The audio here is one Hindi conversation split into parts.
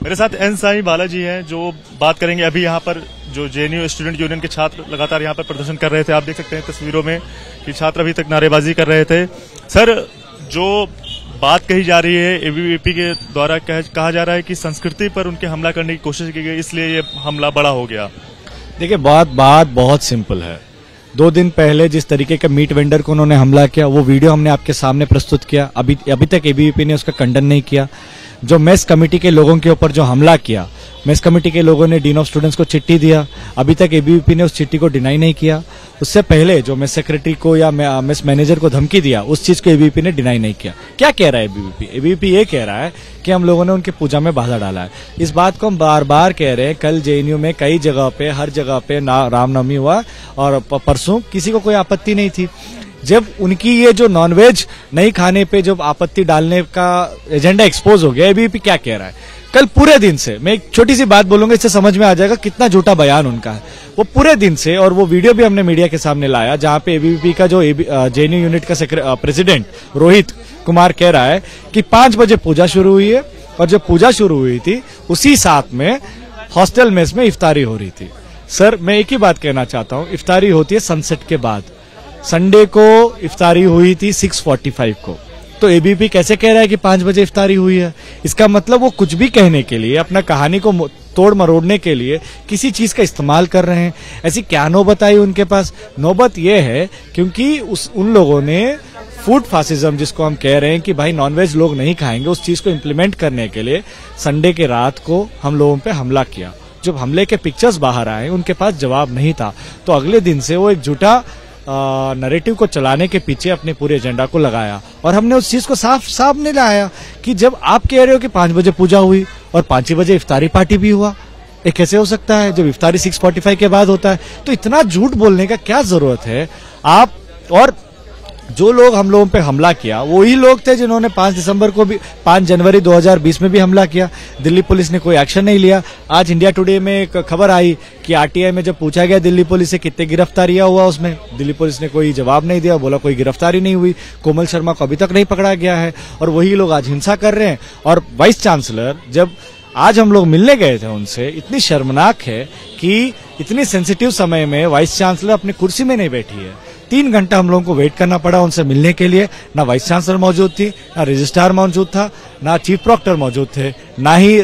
मेरे साथ एन साई बालाजी हैं जो बात करेंगे। अभी यहाँ पर जो जेएनयू स्टूडेंट यूनियन के छात्र लगातार यहाँ पर प्रदर्शन कर रहे थे, आप देख सकते हैं तस्वीरों में कि छात्र अभी तक नारेबाजी कर रहे थे। सर, जो बात कही जा रही है एबीवीपी के द्वारा कहा जा रहा है कि संस्कृति पर उनके हमला करने की कोशिश की गई, इसलिए ये हमला बड़ा हो गया। देखिए, बात बहुत सिंपल है। 2 दिन पहले जिस तरीके का मीट वेंडर को उन्होंने हमला किया, वो वीडियो हमने आपके सामने प्रस्तुत किया। अभी तक एबीवीपी ने उसका खंडन नहीं किया। जो मेस कमेटी के लोगों के ऊपर जो हमला किया, मेस कमेटी के लोगों ने डीन ऑफ स्टूडेंट्स को चिट्ठी दिया, अभी तक एबीवीपी ने उस चिट्ठी को डिनाई नहीं किया। उससे पहले जो मेस सेक्रेटरी को या मेस मैनेजर को धमकी दिया, उस चीज को एबीवीपी ने डिनाई नहीं किया। क्या कह रहा है एबीवीपी? एबीवीपी ये कह रहा है कि हम लोगों ने उनकी पूजा में बाधा डाला है। इस बात को हम बार बार कह रहे हैं। कल जेएनयू में कई जगह पे, हर जगह पे रामनवमी हुआ और परसों किसी को कोई आपत्ति नहीं थी। जब उनकी ये जो नॉनवेज नहीं खाने पे जब आपत्ति डालने का एजेंडा एक्सपोज हो गया, एबीवीपी क्या कह रहा है? कल पूरे दिन से, मैं एक छोटी सी बात बोलूंगा, इससे समझ में आ जाएगा कितना झूठा बयान उनका है। वो पूरे दिन से, और वो वीडियो भी हमने मीडिया के सामने लाया, जहां पे एबीवीपी का जो जेएनयू यूनिट का प्रेसिडेंट रोहित कुमार कह रहा है कि 5 बजे पूजा शुरू हुई है, और जब पूजा शुरू हुई थी उसी साथ में हॉस्टल मेस में इफ्तारी हो रही थी। सर, मैं एक ही बात कहना चाहता हूं, इफ्तारी होती है सनसेट के बाद। संडे को इफ्तारी हुई थी 6:45 को, तो एबीवीपी कैसे कह रहा है कि 5 बजे इफ्तारी हुई है? इसका मतलब वो कुछ भी कहने के लिए, अपना कहानी को तोड़ मरोड़ने के लिए किसी चीज का इस्तेमाल कर रहे हैं। ऐसी क्या नौबत आई उनके पास? नौबत ये है क्योंकि उन लोगों ने फूड फासिज्म, जिसको हम कह रहे हैं कि भाई नॉनवेज लोग नहीं खाएंगे, उस चीज को इम्प्लीमेंट करने के लिए संडे के रात को हम लोगों पे हमला किया। जब हमले के पिक्चर्स बाहर आए, उनके पास जवाब नहीं था, तो अगले दिन से वो एक झूठा नैरेटिव को चलाने के पीछे अपने पूरे एजेंडा को लगाया। और हमने उस चीज को साफ नहीं लाया कि जब आप कह रहे हो कि 5 बजे पूजा हुई और 5 बजे इफ्तारी पार्टी भी हुआ, ये कैसे हो सकता है जब इफ्तारी 6:45 के बाद होता है? तो इतना झूठ बोलने का क्या जरूरत है? आप और जो लोग हम लोगों पे हमला किया, वही लोग थे जिन्होंने 5 जनवरी 2020 में भी हमला किया। दिल्ली पुलिस ने कोई एक्शन नहीं लिया। आज इंडिया टुडे में एक खबर आई कि आरटीआई में जब पूछा गया दिल्ली पुलिस से कितने गिरफ्तारियां हुआ, उसमें दिल्ली पुलिस ने कोई जवाब नहीं दिया, बोला कोई गिरफ्तारी नहीं हुई। कोमल शर्मा को अभी तक नहीं पकड़ा गया है, और वही लोग आज हिंसा कर रहे हैं। और वाइस चांसलर, जब आज हम लोग मिलने गए थे उनसे, इतनी शर्मनाक है कि इतनी सेंसिटिव समय में वाइस चांसलर अपनी कुर्सी में नहीं बैठी है। 3 घंटा हम लोगों को वेट करना पड़ा उनसे मिलने के लिए। ना वाइस चांसलर मौजूद थी, ना रजिस्ट्रार मौजूद था, ना चीफ प्रॉक्टर मौजूद थे, ना ही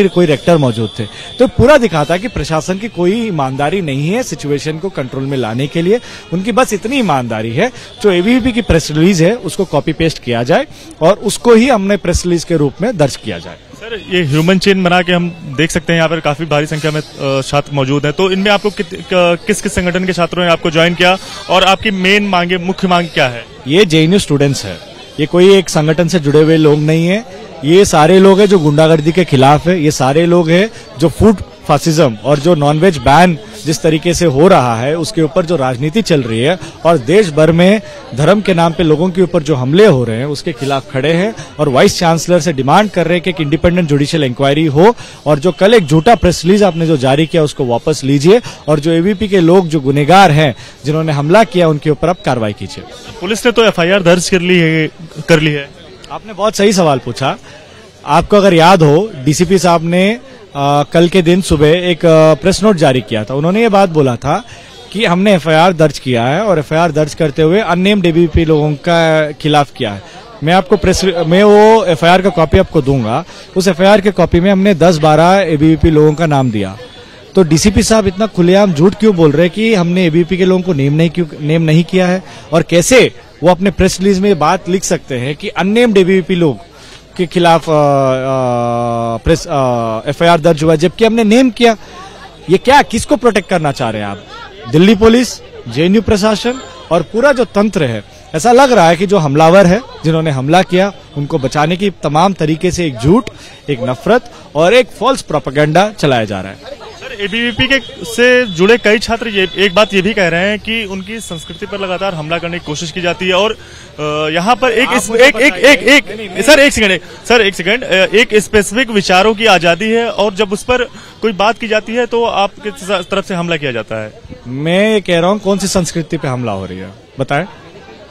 कोई रेक्टर मौजूद थे। तो पूरा दिखाता कि प्रशासन की कोई ईमानदारी नहीं है सिचुएशन को कंट्रोल में लाने के लिए। उनकी बस इतनी ईमानदारी है, जो एबीवीपी की प्रेस रिलीज है उसको कॉपी पेस्ट किया जाए और उसको ही हमने प्रेस रिलीज के रूप में दर्ज किया जाए। सर, ये ह्यूमन चेन बना के हम देख सकते हैं, यहाँ पर काफी भारी संख्या में छात्र मौजूद हैं। तो इनमें आपको किस किस संगठन के छात्रों ने आपको ज्वाइन किया, और आपकी मुख्य मांग क्या है? ये जेएनयू स्टूडेंट्स है, ये कोई एक संगठन से जुड़े हुए लोग नहीं है। ये सारे लोग हैं जो गुंडागर्दी के खिलाफ है। ये सारे लोग हैं जो फूड फासिज्म और जो नॉनवेज बैन जिस तरीके से हो रहा है उसके ऊपर जो राजनीति चल रही है, और देश भर में धर्म के नाम पे लोगों के ऊपर जो हमले हो रहे हैं, उसके खिलाफ खड़े हैं। और वाइस चांसलर से डिमांड कर रहे हैं कि एक इंडिपेंडेंट जुडिशियल इंक्वायरी हो, और जो कल एक झूठा प्रेस रिलीज आपने जो जारी किया उसको वापस लीजिए, और जो एबीवीपी के लोग जो गुनेगार हैं जिन्होंने हमला किया उनके ऊपर अब कार्रवाई कीजिए। पुलिस ने तो एफआईआर दर्ज कर ली है। आपने बहुत सही सवाल पूछा। आपको अगर याद हो, डीसीपी साहब ने कल के दिन सुबह एक प्रेस नोट जारी किया था। उन्होंने ये बात बोला था कि हमने एफआईआर दर्ज किया है, और एफआईआर दर्ज करते हुए अननेम्ड एबीवीपी लोगों का खिलाफ किया है। मैं वो एफआईआर का कॉपी आपको दूंगा। उस एफआईआर के कॉपी में हमने 10-12 एबीवीपी लोगों का नाम दिया। तो डीसीपी साहब इतना खुलेआम झूठ क्यों बोल रहे हैं कि हमने एबीवीपी के लोगों को नेम नहीं किया है? और कैसे वो अपने प्रेस रिलीज में ये बात लिख सकते हैं कि अननेम्ड एबीवीपी लोग के खिलाफ एफआईआर दर्ज हुआ, जबकि हमने नेम किया? ये क्या, किसको प्रोटेक्ट करना चाह रहे हैं आप? दिल्ली पुलिस, जेएनयू प्रशासन और पूरा जो तंत्र है। ऐसा लग रहा है कि जो हमलावर है, जिन्होंने हमला किया, उनको बचाने की तमाम तरीके से एक झूठ, एक नफरत और एक फॉल्स प्रोपेगेंडा चलाया जा रहा है। एबीवीपी के से जुड़े कई छात्र एक बात ये भी कह रहे हैं कि उनकी संस्कृति पर लगातार हमला करने की कोशिश की जाती है, और यहाँ पर एक स्पेसिफिक विचारों की आजादी है, और जब उस पर कोई बात की जाती है तो आपकी तरफ से हमला किया जाता है। मैं ये कह रहा हूँ, कौन सी संस्कृति पे हमला हो रही है बताएं?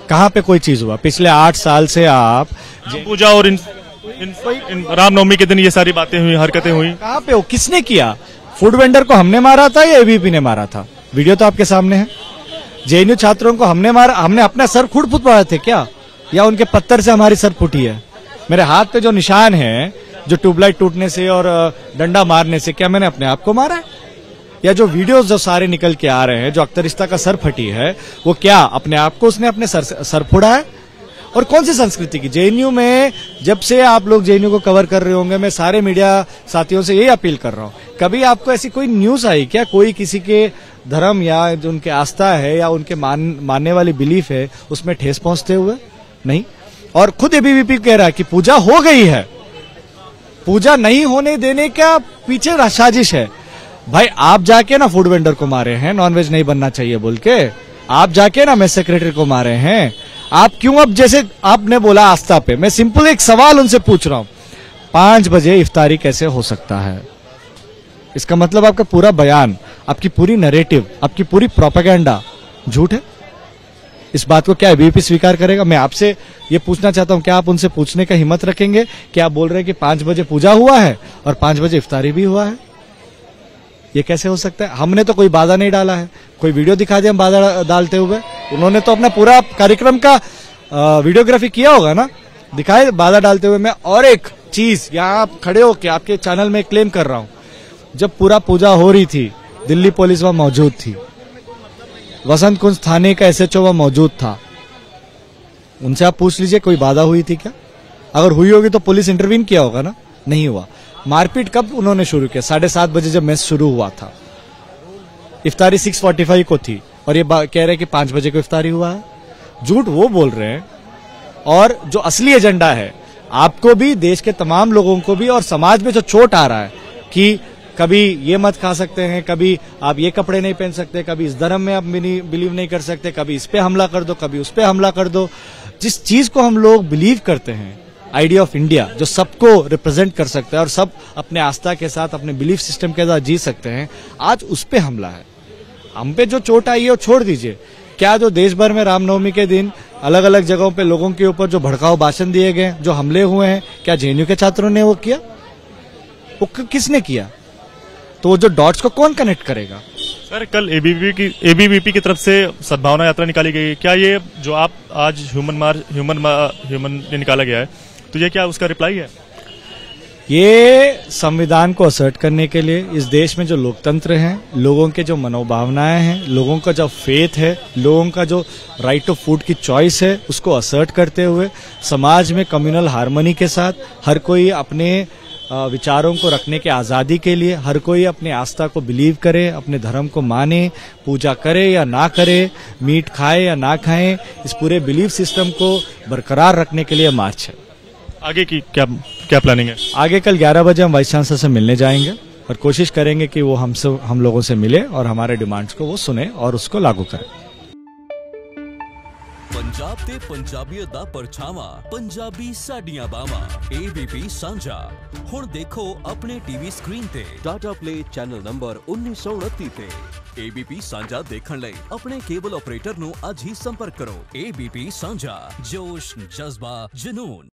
कहाँ पे कोई चीज हुआ? पिछले 8 साल से आप पूजा और इन रामनवमी के दिन ये सारी बातें हुई, हरकतें हुई। कहाँ पे हो, किसने किया? फूड वेंडर को हमने मारा था या एबीवीपी ने मारा था? वीडियो तो आपके सामने है। जेएनयू छात्रों को हमने मारा, हमने अपना सर खुद फुटवाए थे क्या, या उनके पत्थर से हमारी सर फूटी है? मेरे हाथ पे जो निशान है, जो ट्यूबलाइट टूटने से और डंडा मारने से, क्या मैंने अपने आप को मारा है? या जो वीडियोस जो सारे निकल के आ रहे हैं, जो अख्तरिस्ता का सर फटी है, वो क्या अपने आप को उसने अपने सर फोड़ा है? और कौन सी संस्कृति की? जेएनयू में जब से आप लोग जेएनयू को कवर कर रहे होंगे, मैं सारे मीडिया साथियों से यही अपील कर रहा हूं, कभी आपको ऐसी कोई न्यूज आई क्या, कोई किसी के धर्म या जो उनके आस्था है या उनके मानने वाली बिलीफ है उसमें ठेस पहुंचते हुए? नहीं। और खुद एबीवीपी कह रहा है कि पूजा हो गई है, पूजा नहीं होने देने का पीछे साजिश है। भाई आप जाके ना फूड वेंडर को मारे हैं, नॉनवेज नहीं बनना चाहिए बोल के, आप जाके ना मेस सेक्रेटरी को मारे हैं, आप क्यों? अब जैसे आपने बोला आस्था पे, मैं सिंपल एक सवाल उनसे पूछ रहा हूं, 5 बजे इफ्तारी कैसे हो सकता है? इसका मतलब आपका पूरा बयान, आपकी पूरी नैरेटिव, आपकी पूरी प्रोपेगेंडा झूठ है। इस बात को क्या एबीवीपी स्वीकार करेगा? मैं आपसे ये पूछना चाहता हूं, क्या आप उनसे पूछने का हिम्मत रखेंगे कि आप बोल रहे हैं कि 5 बजे पूजा हुआ है और 5 बजे इफ्तारी भी हुआ है? ये कैसे हो सकता है? हमने तो कोई बाधा नहीं डाला है, कोई वीडियो दिखा दिया हम बाधा डालते हुए? उन्होंने तो अपना पूरा कार्यक्रम का वीडियोग्राफी किया होगा ना, दिखाए बाधा डालते हुए। मैं और एक चीज यहाँ आप खड़े होकर आपके चैनल में क्लेम कर रहा हूं, जब पूरा पूजा हो रही थी दिल्ली पुलिस वहां मौजूद थी, वसंत कुंज थाने का एसएचओ वहां मौजूद था, उनसे आप पूछ लीजिए कोई बाधा हुई थी क्या? अगर हुई होगी तो पुलिस इंटरवीन किया होगा ना, नहीं हुआ। मारपीट कब उन्होंने शुरू किया? 7:30 बजे जब मैच शुरू हुआ था। इफ्तारी 6:45 को थी और ये कह रहे हैं कि 5 बजे को इफ्तारी हुआ है। झूठ वो बोल रहे हैं। और जो असली एजेंडा है, आपको भी, देश के तमाम लोगों को भी, और समाज में जो चोट आ रहा है कि कभी ये मत खा सकते हैं, कभी आप ये कपड़े नहीं पहन सकते, कभी इस धर्म में आप बिलीव नहीं कर सकते, कभी इस पे हमला कर दो, कभी उस पे हमला कर दो। जिस चीज को हम लोग बिलीव करते हैं, आइडिया ऑफ इंडिया, जो सबको रिप्रेजेंट कर सकता है और सब अपने आस्था के साथ, अपने बिलीफ सिस्टम के साथ जी सकते हैं, आज उस पे हमला है। हम पे जो चोट आई है वो छोड़ दीजिए। क्या जो देश भर में रामनवमी के दिन अलग अलग जगहों पे लोगों के ऊपर जो भड़काऊ भाषण दिए गए, जो हमले हुए हैं, क्या जेएनयू के छात्रों ने वो किया? वो किसने किया? तो वो जो डॉट्स को कौन कनेक्ट करेगा? सर, कल एबीवीपी की तरफ से सद्भावना यात्रा निकाली गई, क्या ये जो आप आज ह्यूमन निकाला गया है, तो ये क्या उसका रिप्लाई है? ये संविधान को असर्ट करने के लिए, इस देश में जो लोकतंत्र है, लोगों के जो मनोभावनाएं हैं, लोगों का जो फेथ है, लोगों का जो राइट टू फूड की चॉइस है, उसको असर्ट करते हुए समाज में कम्युनल हार्मनी के साथ हर कोई अपने विचारों को रखने के आज़ादी के लिए, हर कोई अपने आस्था को बिलीव करे, अपने धर्म को माने, पूजा करे या ना करे, मीट खाए या ना खाए, इस पूरे बिलीफ सिस्टम को बरकरार रखने के लिए मार्च है। आगे की क्या प्लानिंग है? आगे कल 11 बजे हम वाइस चांसलर से मिलने जाएंगे और कोशिश करेंगे कि वो हम लोगों से मिले और हमारे डिमांड्स को वो सुने और उसको लागू करें। पंजाब ते पंजाबियत दा परछावा, पंजाबी साडियां बावां, एबीपी सांझा। हुण देखो अपने टीवी स्क्रीन ते टाटा प्ले चैनल नंबर 1929 ते। एबीपी सांझा देखण लई अपने केबल ऑपरेटर नु अज ही संपर्क करो। एबीपी सांझा, जोश, जज्बा, जुनून।